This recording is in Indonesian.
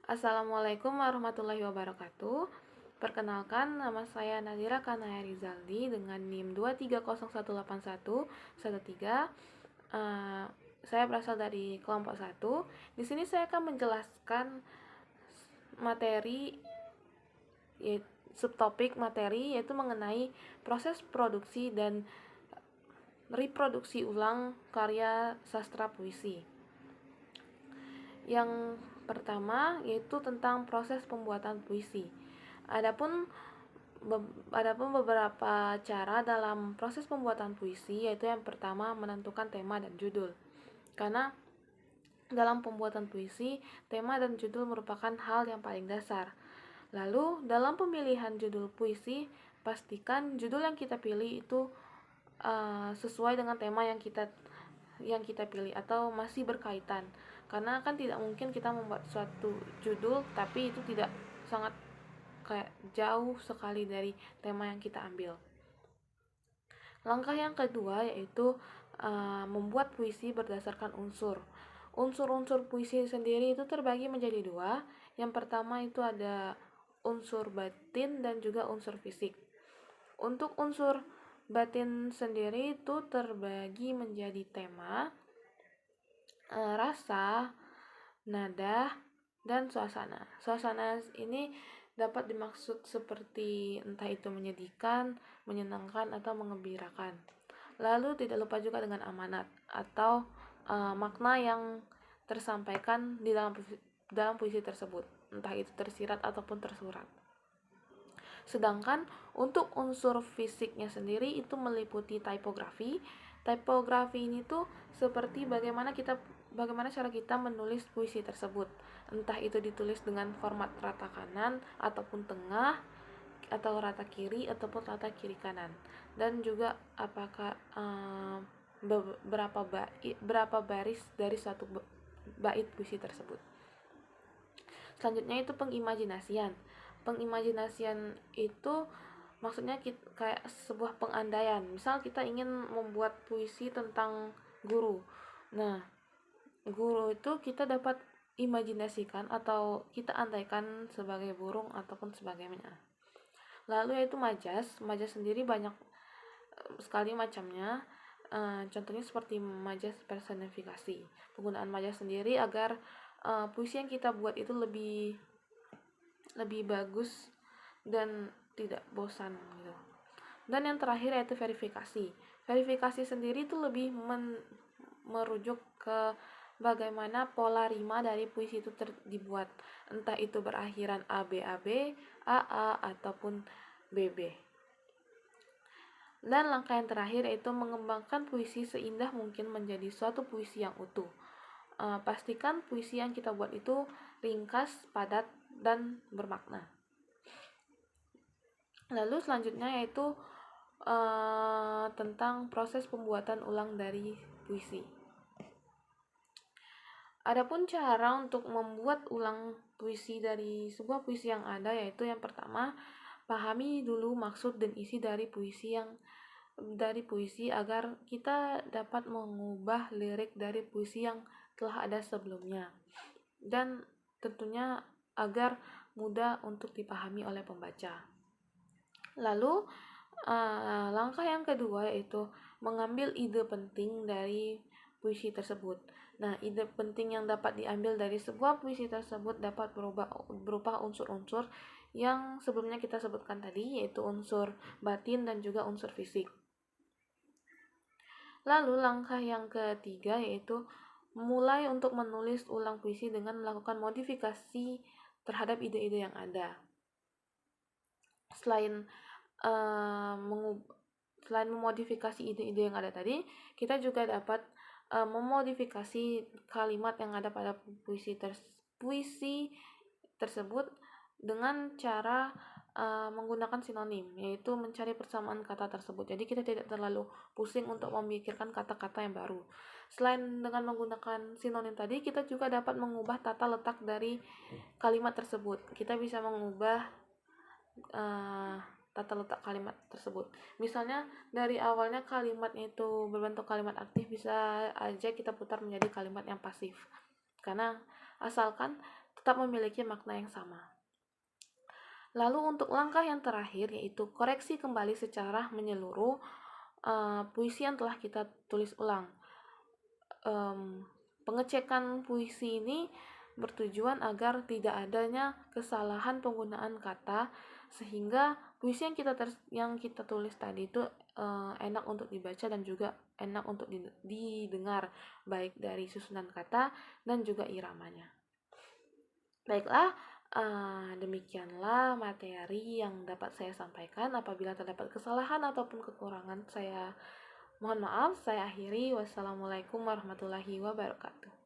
Assalamualaikum warahmatullahi wabarakatuh. Perkenalkan, nama saya Nadira Kanaya Rizaldi dengan NIM 230181113. Saya berasal dari kelompok 1. Di sini saya akan menjelaskan materi subtopik materi yaitu mengenai proses produksi dan reproduksi ulang karya sastra puisi. Yang pertama yaitu tentang proses pembuatan puisi. Adapun beberapa cara dalam proses pembuatan puisi, yaitu yang pertama menentukan tema dan judul. Karena dalam pembuatan puisi, tema dan judul merupakan hal yang paling dasar. Lalu, dalam pemilihan judul puisi, pastikan judul yang kita pilih itu sesuai dengan tema yang kita pilih atau masih berkaitan. Karena kan tidak mungkin kita membuat suatu judul tapi itu tidak sangat kayak jauh sekali dari tema yang kita ambil. Langkah yang kedua yaitu membuat puisi berdasarkan unsur. Unsur-unsur puisi sendiri itu terbagi menjadi dua. Yang pertama itu ada unsur batin dan juga unsur fisik. Untuk unsur batin sendiri itu terbagi menjadi tema, rasa, nada, dan suasana. Suasana ini dapat dimaksud seperti entah itu menyedihkan, menyenangkan, atau mengembirakan. Lalu tidak lupa juga dengan amanat atau makna yang tersampaikan di dalam puisi tersebut, entah itu tersirat ataupun tersurat. Sedangkan untuk unsur fisiknya sendiri itu meliputi tipografi. Tipografi ini tuh seperti bagaimana cara kita menulis puisi tersebut. Entah itu ditulis dengan format rata kanan ataupun tengah, atau rata kiri ataupun rata kiri kanan. Dan juga apakah berapa baris dari suatu bait puisi tersebut. Selanjutnya itu pengimajinasian. Pengimajinasian itu maksudnya kayak sebuah pengandaian. Misal kita ingin membuat puisi tentang guru. Nah, guru itu kita dapat imajinasikan atau kita andaikan sebagai burung ataupun sebagainya. Lalu yaitu majas. Majas sendiri banyak sekali macamnya. Contohnya seperti majas personifikasi. Penggunaan majas sendiri agar puisi yang kita buat itu lebih bagus dan tidak bosan gitu. Dan yang terakhir yaitu verifikasi. Verifikasi sendiri itu lebih merujuk ke bagaimana pola rima dari puisi itu dibuat, entah itu berakhiran ABAB, AA ataupun BB. Dan langkah yang terakhir yaitu mengembangkan puisi seindah mungkin menjadi suatu puisi yang utuh. Pastikan puisi yang kita buat itu ringkas, padat, dan bermakna. Lalu selanjutnya yaitu tentang proses pembuatan ulang dari puisi. Adapun cara untuk membuat ulang puisi dari sebuah puisi yang ada yaitu yang pertama, pahami dulu maksud dan isi dari puisi agar kita dapat mengubah lirik dari puisi yang telah ada sebelumnya, dan tentunya agar mudah untuk dipahami oleh pembaca. Lalu langkah yang kedua yaitu mengambil ide penting dari puisi tersebut. Nah, ide penting yang dapat diambil dari sebuah puisi tersebut dapat berupa unsur-unsur yang sebelumnya kita sebutkan tadi, yaitu unsur batin dan juga unsur fisik. Lalu langkah yang ketiga yaitu mulai untuk menulis ulang puisi dengan melakukan modifikasi terhadap ide-ide yang ada. Selain memodifikasi ide-ide yang ada tadi, kita juga dapat memodifikasi kalimat yang ada pada puisi tersebut dengan cara menggunakan sinonim, yaitu mencari persamaan kata tersebut. Jadi kita tidak terlalu pusing untuk memikirkan kata-kata yang baru. Selain dengan menggunakan sinonim tadi, kita juga dapat mengubah tata letak dari kalimat tersebut. Kita bisa mengubah tata letak kalimat tersebut. Misalnya dari awalnya kalimatnya itu berbentuk kalimat aktif, bisa aja kita putar menjadi kalimat yang pasif. Karena asalkan tetap memiliki makna yang sama. Lalu untuk langkah yang terakhir yaitu koreksi kembali secara menyeluruh puisi yang telah kita tulis ulang. Pengecekan puisi ini bertujuan agar tidak adanya kesalahan penggunaan kata, sehingga puisi yang kita tulis tadi itu enak untuk dibaca dan juga enak untuk didengar, baik dari susunan kata dan juga iramanya. Baiklah, demikianlah materi yang dapat saya sampaikan. Apabila terdapat kesalahan ataupun kekurangan, saya mohon maaf. Saya akhiri. Wassalamualaikum warahmatullahi wabarakatuh.